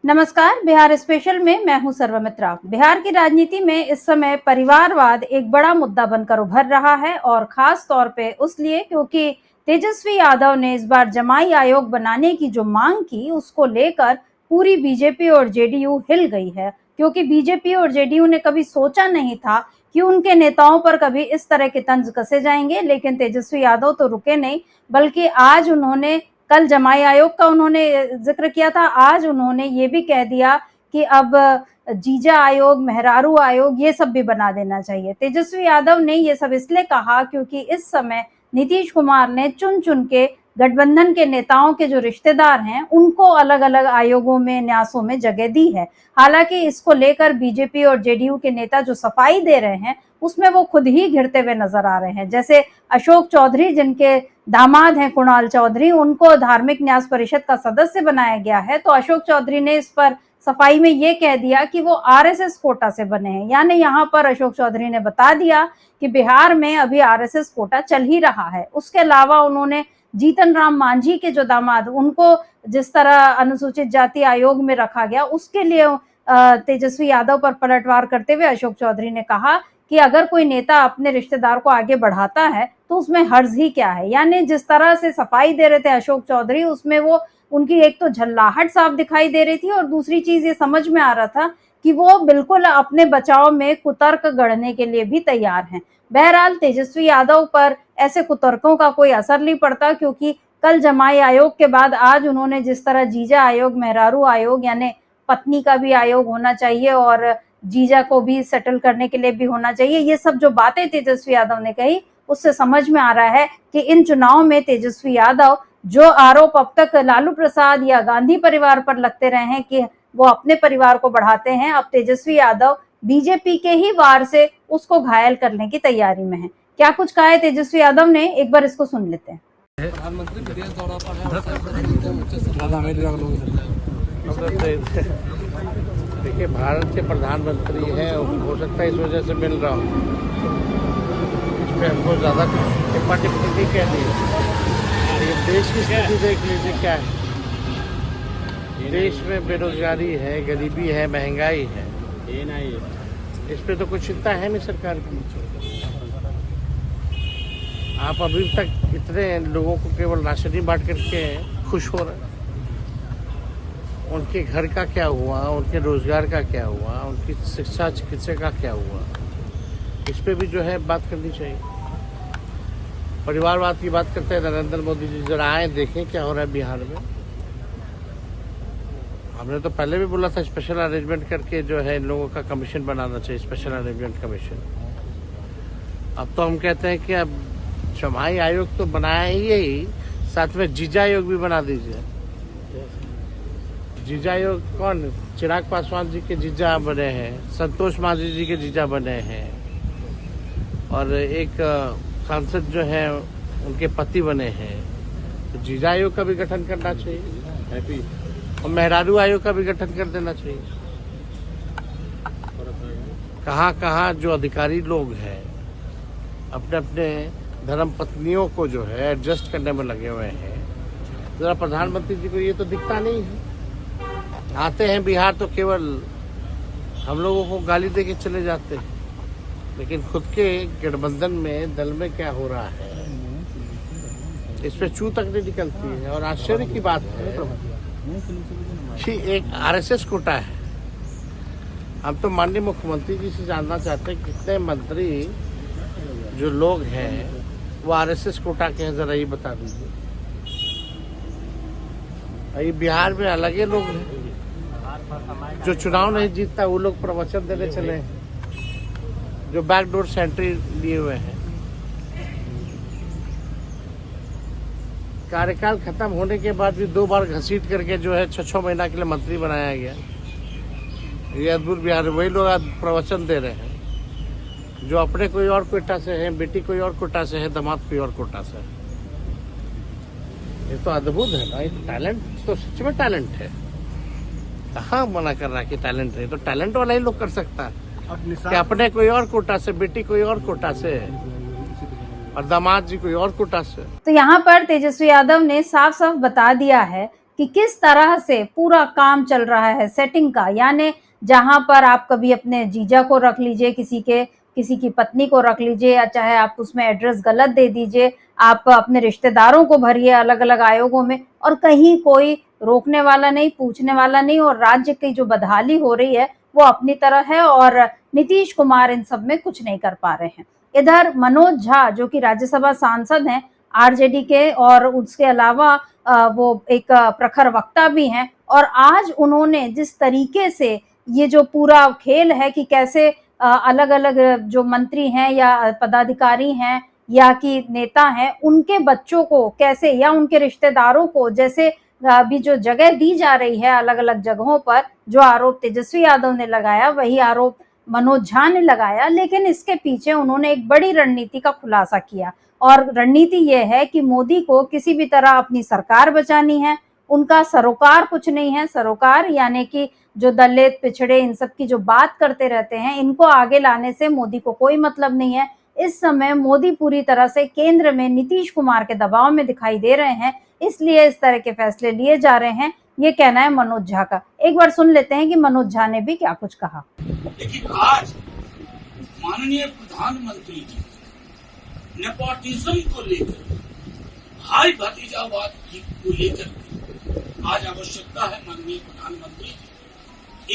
नमस्कार। बिहार स्पेशल में मैं हूं सर्वमित्रा। बिहार की राजनीति में इस समय परिवारवाद एक बड़ा मुद्दा बनकर उभर रहा है और खास तौर पे उसलिए क्योंकि तेजस्वी यादव ने इस बार जमाई आयोग बनाने की जो मांग की उसको लेकर पूरी बीजेपी और जेडीयू हिल गई है, क्योंकि बीजेपी और जेडीयू ने कभी सोचा नहीं था कि उनके नेताओं पर कभी इस तरह के तंज कसे जाएंगे। लेकिन तेजस्वी यादव तो रुके नहीं, बल्कि आज उन्होंने, कल जमाई आयोग का उन्होंने जिक्र किया था, आज उन्होंने ये भी कह दिया कि अब जीजा आयोग, मेहरारू आयोग, ये सब भी बना देना चाहिए। तेजस्वी यादव ने ये सब इसलिए कहा क्योंकि इस समय नीतीश कुमार ने चुन चुन के गठबंधन के नेताओं के जो रिश्तेदार हैं उनको अलग अलग आयोगों में, न्यासों में जगह दी है। हालांकि इसको लेकर बीजेपी और जेडीयू के नेता जो सफाई दे रहे हैं उसमें वो खुद ही घिरते हुए नजर आ रहे हैं। जैसे अशोक चौधरी, जिनके दामाद हैं कुणाल चौधरी, उनको धार्मिक न्यास परिषद का सदस्य बनाया गया है, तो अशोक चौधरी ने इस पर सफाई में ये कह दिया कि वो आरएसएस कोटा से बने हैं। यानी यहाँ पर अशोक चौधरी ने बता दिया कि बिहार में अभी आरएसएस कोटा चल ही रहा है। उसके अलावा उन्होंने जीतन राम मांझी के जो दामाद, उनको जिस तरह अनुसूचित जाति आयोग में रखा गया, उसके लिए तेजस्वी यादव पर पलटवार करते हुए अशोक चौधरी ने कहा कि अगर कोई नेता अपने रिश्तेदार को आगे बढ़ाता है तो उसमें हर्ज ही क्या है। यानी जिस तरह से सफाई दे रहे थे अशोक चौधरी, उसमें वो उनकी एक तो झल्लाहट साफ दिखाई दे रही थी और दूसरी चीज ये समझ में आ रहा था कि वो बिल्कुल अपने बचाव में कुतर्क गढ़ने के लिए भी तैयार हैं। बहरहाल तेजस्वी यादव पर ऐसे कुतर्कों का कोई असर नहीं पड़ता, क्योंकि कल जमाई आयोग के बाद आज उन्होंने जिस तरह जीजा आयोग, मेहरारू आयोग, यानी पत्नी का भी आयोग होना चाहिए और जीजा को भी सेटल करने के लिए भी होना चाहिए, ये सब जो बातें तेजस्वी यादव ने कही, उससे समझ में आ रहा है कि इन चुनाव में तेजस्वी यादव जो आरोप अब तक लालू प्रसाद या गांधी परिवार पर लगते रहे हैं कि वो अपने परिवार को बढ़ाते हैं, अब तेजस्वी यादव बीजेपी के ही वार से उसको घायल करने की तैयारी में है। क्या कुछ कहा है तेजस्वी यादव ने, एक बार इसको सुन लेते हैं। प्रधानमंत्री विदेश दौरा पर है। देखिए, भारत के प्रधानमंत्री हैं, हो सकता है इस वजह से मिल रहा हूँ। इसमें हमको ज़्यादा टिप्पा टिप्पणी नहीं कहनी है। ये देश की स्थिति देख लीजिए क्या है। देश में बेरोजगारी है, गरीबी है, महंगाई है। इस पे तो कुछ चिंता है नहीं सरकार की। आप अभी तक इतने लोगों को केवल राशन ही बांट करके खुश हो रहे हैं। उनके घर का क्या हुआ, उनके रोजगार का क्या हुआ, उनकी शिक्षा चिकित्सा का क्या हुआ, इस पे भी जो है बात करनी चाहिए। परिवारवाद की बात करते हैं नरेंद्र मोदी जी, जरा आए देखें क्या हो रहा है बिहार में। हमने तो पहले भी बोला था स्पेशल अरेंजमेंट करके जो है इन लोगों का कमीशन बनाना चाहिए, स्पेशल अरेंजमेंट कमीशन। अब तो हम कहते हैं कि अब जमाई आयोग तो बनाया ही, साथ में जीजा आयोग भी बना दीजिए। जीजा आयोग कौन? चिराग पासवान जी के जीजा बने हैं, संतोष मांझी जी के जीजा बने हैं, और एक सांसद जो है उनके पति बने हैं। तो जीजा आयोग का भी गठन करना चाहिए और मेहरारू आयोग का भी गठन कर देना चाहिए। कहाँ जो अधिकारी लोग हैं अपने अपने धर्म पत्नियों को जो है एडजस्ट करने में लगे हुए हैं, जरा प्रधानमंत्री जी को ये तो दिखता नहीं है। आते हैं बिहार तो केवल हम लोगों को गाली दे के चले जाते हैं, लेकिन खुद के गठबंधन में, दल में क्या हो रहा है इस पे चू तक नहीं निकलती है। और आश्चर्य की बात है कि एक आरएसएस कोटा है। हम तो माननीय मुख्यमंत्री जी से जानना चाहते हैं कितने मंत्री जो लोग हैं वो आरएसएस कोटा के हैं, जरा ये बता दीजिए। ये बिहार में अलग ही लोग हैं। जो चुनाव नहीं जीतता वो लोग प्रवचन देने चले हैं, जो बैकडोर से एंट्री लिए हुए हैं। कार्यकाल खत्म होने के बाद भी 2 बार घसीट करके जो है 6 महीना के लिए मंत्री बनाया गया। ये अद्भुत बिहार, वही लोग आज प्रवचन दे रहे हैं जो अपने कोई और कोटा से है, बेटी कोई और कोटा से है, दामाद कोई और कोटा से है। ये तो अद्भुत है ना। ये टैलेंट तो सच में टैलेंट है। कहाँ मना कर रहा है कि टैलेंट है? तो टैलेंट वाला ही लोग कर सकता है कि अपने कोई और कोटा से, बेटी कोई और कोटा से और दामाद जी कोई और कोटा से। तो यहाँ पर तेजस्वी यादव ने साफ साफ बता दिया है कि किस तरह से पूरा काम चल रहा है सेटिंग का, यानी जहां पर आप कभी अपने जीजा को रख लीजिए, किसी की पत्नी को रख लीजिए, या चाहे आप उसमें एड्रेस गलत दे दीजिए, आप अपने रिश्तेदारों को भरिए अलग अलग आयोगों में, और कहीं कोई रोकने वाला नहीं, पूछने वाला नहीं, और राज्य की जो बदहाली हो रही है वो अपनी तरह है, और नीतीश कुमार इन सब में कुछ नहीं कर पा रहे हैं। इधर मनोज झा जो कि राज्यसभा सांसद हैं आरजेडी के, और उसके अलावा वो एक प्रखर वक्ता भी हैं, और आज उन्होंने जिस तरीके से ये जो पूरा खेल है कि कैसे अलग अलग जो मंत्री हैं या पदाधिकारी हैं या कि नेता हैं, उनके बच्चों को कैसे, या उनके रिश्तेदारों को जैसे अभी जो जगह दी जा रही है अलग अलग जगहों पर, जो आरोप तेजस्वी यादव ने लगाया वही आरोप मनोज झा ने लगाया, लेकिन इसके पीछे उन्होंने एक बड़ी रणनीति का खुलासा किया, और रणनीति ये है कि मोदी को किसी भी तरह अपनी सरकार बचानी है। उनका सरोकार कुछ नहीं है, सरोकार यानी कि जो दलित पिछड़े इन सब की जो बात करते रहते हैं, इनको आगे लाने से मोदी को कोई मतलब नहीं है। इस समय मोदी पूरी तरह से केंद्र में नीतीश कुमार के दबाव में दिखाई दे रहे हैं, इसलिए इस तरह के फैसले लिए जा रहे हैं, ये कहना है मनोज झा का। एक बार सुन लेते हैं कि मनोज झा ने भी क्या कुछ कहा। लेकिन आज माननीय प्रधानमंत्री जी नेपोटिज्म को लेकर, भाई भतीजावाद को लेकर आज आवश्यकता है माननीय प्रधानमंत्री जी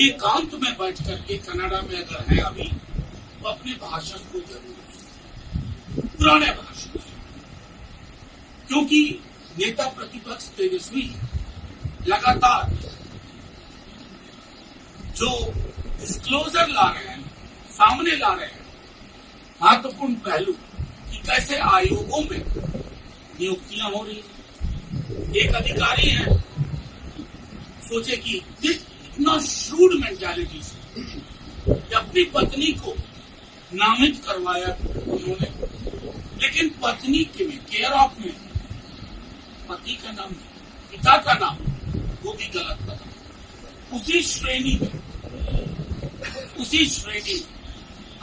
एकांत में बैठ करके, कनाडा में अगर है अभी, तो अपने भाषण को जरूर पुराने भाषण, क्योंकि नेता प्रतिपक्ष तेजस्वी लगातार जो डिस्क्लोजर ला रहे हैं, सामने ला रहे हैं महत्वपूर्ण पहलू कि कैसे आयोगों में नियुक्तियां हो रही हैं। एक अधिकारी है, सोचे कि इतना श्रूड मेंटालिटी से कि अपनी पत्नी को नामित करवाया उन्होंने, लेकिन पत्नी के में केयर ऑफ में पति का नाम, पिता का नाम, वो भी गलत था। उसी श्रेणी में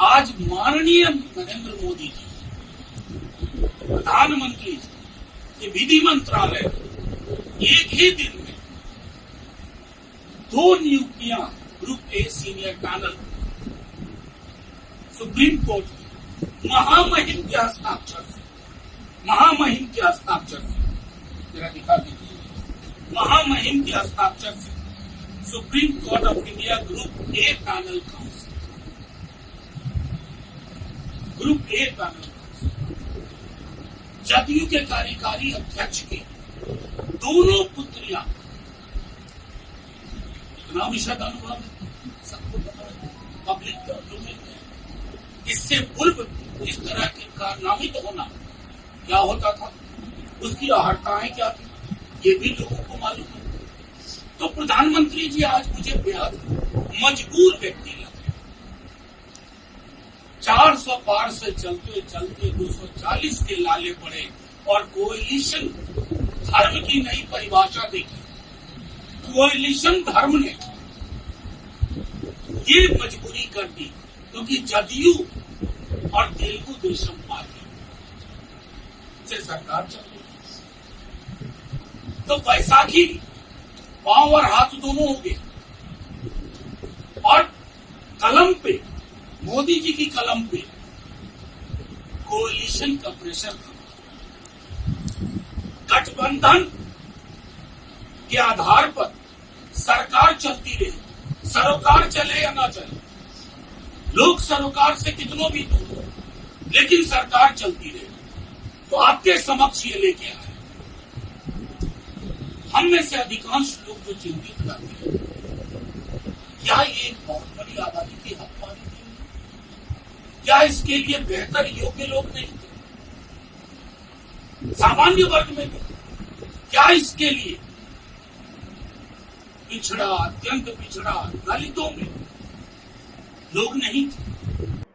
आज माननीय नरेंद्र मोदी जी प्रधानमंत्री जी के विधि मंत्रालय एक ही दिन में 2 नियुक्तियां group a senior panel supreme court महामहिम के हस्ताक्षर से जरा दिखा दीजिए, महामहिम के हस्ताक्षर से supreme court of India group A panel council, group A panel JDU के कार्यकारी अध्यक्ष की दोनों पुत्रियां, इतना विशद अनुभव सबको पता है, पब्लिक डोमेन में। इससे पूर्व इस तरह के कारनामित होना क्या होता था, उसकी अहर्ताएं क्या थी, ये भी लोगों को मालूम है। तो प्रधानमंत्री जी आज मुझे बेहद मजबूर व्यक्ति लगे। 400 पार से चलते चलते 240 के लाले पड़े और कोएलिशन धर्म की नई परिभाषा देखी। कोएलिशन धर्म ने ये मजबूरी कर दी, क्योंकि जदयू और तेलुगु देशम पार्टी से सरकार चल रही, तो बैसाखी पांव और हाथ दोनों हो गए, और कलम पे, मोदी जी की कलम पे कोएलिशन का प्रेशर था। गठबंधन के आधार पर सरकार चलती रही, सरोकार चले या ना चले, लोग सरोकार से कितनों भी दूर, लेकिन सरकार चलती रही। तो आपके समक्ष ये लेके आए, हम में से अधिकांश लोग जो चिंतित करते हैं, क्या ये एक बहुत बड़ी आबादी की हक मानी थी? क्या इसके लिए बेहतर योग्य लोग नहीं थे सामान्य वर्ग में भी? क्या इसके लिए पिछड़ा, अत्यंत पिछड़ा दलितों में लोग नहीं थे?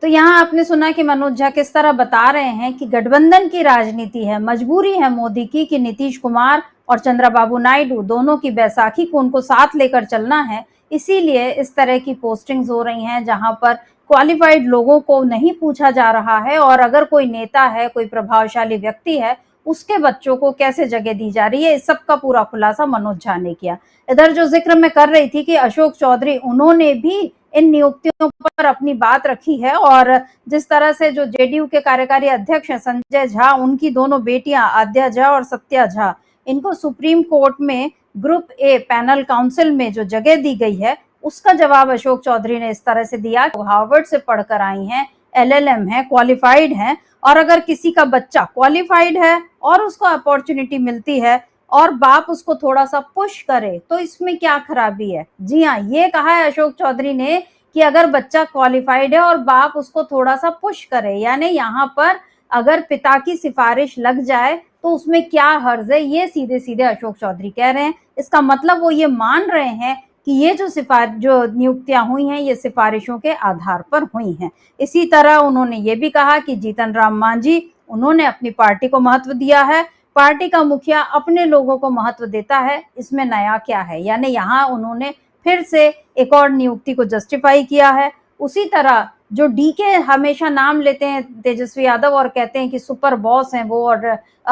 तो यहाँ आपने सुना कि मनोज झा किस तरह बता रहे हैं कि गठबंधन की राजनीति है, मजबूरी है मोदी की कि नीतीश कुमार और चंद्रबाबू नायडू दोनों की बैसाखी को उनको साथ लेकर चलना है, इसीलिए इस तरह की पोस्टिंग्स हो रही हैं जहां पर क्वालिफाइड लोगों को नहीं पूछा जा रहा है, और अगर कोई नेता है, कोई प्रभावशाली व्यक्ति है, उसके बच्चों को कैसे जगह दी जा रही है, इस सब का पूरा खुलासा मनोज झा ने किया। इधर जो जिक्र मैं कर रही थी कि अशोक चौधरी, उन्होंने भी इन नियुक्तियों पर अपनी बात रखी है और जिस तरह से जो जेडीयू के कार्यकारी अध्यक्ष हैं संजय झा, उनकी दोनों बेटियां आद्या झा और सत्या झा, इनको सुप्रीम कोर्ट में ग्रुप ए पैनल काउंसिल में जो जगह दी गई है, उसका जवाब अशोक चौधरी ने इस तरह से दिया। हार्वर्ड से पढ़कर आई हैं, LLM है, क्वालिफाइड हैं, और अगर किसी का बच्चा क्वालिफाइड है और उसको अपॉर्चुनिटी मिलती है और बाप उसको थोड़ा सा पुश करे तो इसमें क्या खराबी है। जी हाँ, ये कहा है अशोक चौधरी ने कि अगर बच्चा क्वालिफाइड है और बाप उसको थोड़ा सा पुश करे, यानी यहाँ पर अगर पिता की सिफारिश लग जाए तो उसमें क्या हर्ज है, ये सीधे सीधे अशोक चौधरी कह रहे हैं। इसका मतलब वो ये मान रहे हैं कि ये जो नियुक्तियां हुई हैं ये सिफारिशों के आधार पर हुई हैं। इसी तरह उन्होंने ये भी कहा कि जीतन राम मांझी, उन्होंने अपनी पार्टी को महत्व दिया है, पार्टी का मुखिया अपने लोगों को महत्व देता है, इसमें नया क्या है। यानी यहाँ उन्होंने फिर से एक और नियुक्ति को जस्टिफाई किया है। उसी तरह जो डीके हमेशा नाम लेते हैं तेजस्वी यादव और कहते हैं कि सुपर बॉस हैं वो और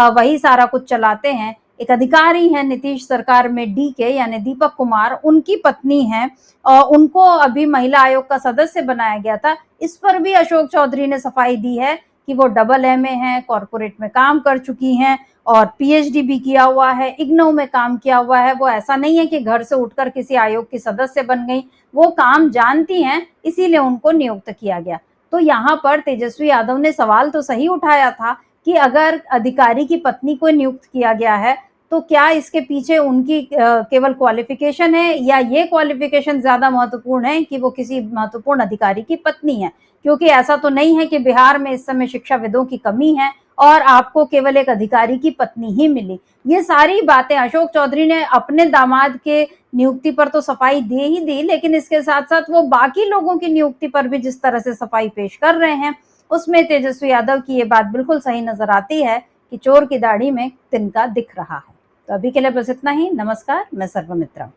वही सारा कुछ चलाते हैं, एक अधिकारी हैं नीतीश सरकार में डीके यानी दीपक कुमार, उनकी पत्नी हैं और उनको अभी महिला आयोग का सदस्य बनाया गया था। इस पर भी अशोक चौधरी ने सफाई दी है कि वो डबल MA हैं, कॉर्पोरेट में काम कर चुकी हैं और PhD भी किया हुआ है, इग्नू में काम किया हुआ है। वो ऐसा नहीं है कि घर से उठकर किसी आयोग की सदस्य बन गई, वो काम जानती हैं, इसीलिए उनको नियुक्त किया गया। तो यहाँ पर तेजस्वी यादव ने सवाल तो सही उठाया था कि अगर अधिकारी की पत्नी को नियुक्त किया गया है तो क्या इसके पीछे उनकी केवल क्वालिफिकेशन है या ये क्वालिफिकेशन ज्यादा महत्वपूर्ण है कि वो किसी महत्वपूर्ण अधिकारी की पत्नी है। क्योंकि ऐसा तो नहीं है कि बिहार में इस समय शिक्षाविदों की कमी है और आपको केवल एक अधिकारी की पत्नी ही मिली। ये सारी बातें अशोक चौधरी ने अपने दामाद के नियुक्ति पर तो सफाई दे ही दी, लेकिन इसके साथ साथ वो बाकी लोगों की नियुक्ति पर भी जिस तरह से सफाई पेश कर रहे हैं उसमें तेजस्वी यादव की ये बात बिल्कुल सही नजर आती है कि चोर की दाढ़ी में तिनका दिख रहा है। तो अभी के लिए बस इतना ही। नमस्कार, मैं सर्वमित्रा।